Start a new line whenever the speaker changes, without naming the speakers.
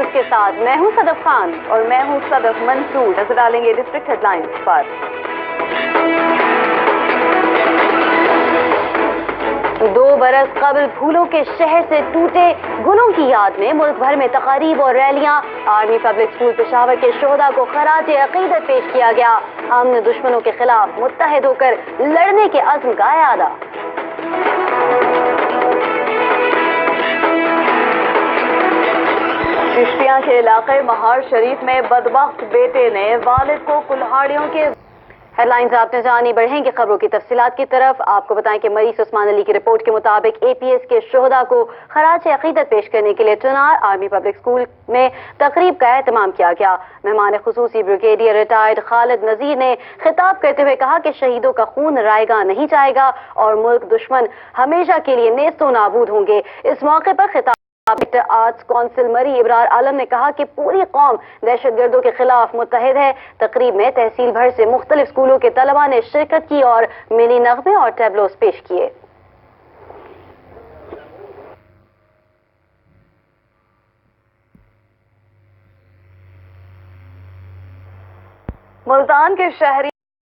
News کے ساتھ میں ہوں صدف خان اور میں ہوں صدف منصور. نظر ڈالیں گے ڈسٹرکٹ ہیڈ لائنز پر. 2 برس قبل پھولوں کے شہر سے ٹوٹے گلوں کی یاد میں ملک بھر میں تقاریب اور ریلیاں. آرمی پبلک اسکول پشاور کے شہداء کو خراج عقیدت پیش کیا گیا. ہم نے دشمنوں کے خلاف متحد ہو کر لڑنے کے عزم کا اعادہ. چشتیاں کے علاقے مہار شریف میں بدبخت بیٹے نے والد کو کلہاڑیوں کے. ہیڈ لائنز آپ نے جانی. بڑھیں گے خبروں کی تفصیلات کی طرف. آپ کو بتائیں کہ مریض عثمان علی کی رپورٹ کے مطابق اے پی ایس کے شہداء کو خراج عقیدت پیش کرنے کے لیے چنار آرمی پبلک اسکول میں تقریب کا اہتمام کیا گیا. مہمان خصوصی بریگیڈیئر ریٹائرڈ خالد نذیر نے خطاب کرتے ہوئے کہا کہ شہیدوں کا خون رائے گاں نہیں جائے گا اور ملک دشمن ہمیشہ کے لیے نیست و نابود ہوں گے. اس موقع پر خطاب آرٹس کونسل مری ابرار عالم نے کہا کہ پوری قوم دہشت گردوں کے خلاف متحد ہے. تقریب میں تحصیل بھر سے مختلف اسکولوں کے طلباء نے شرکت کی اور منی نغمے اور ٹیبلوز پیش کیے. ملتان کے شہری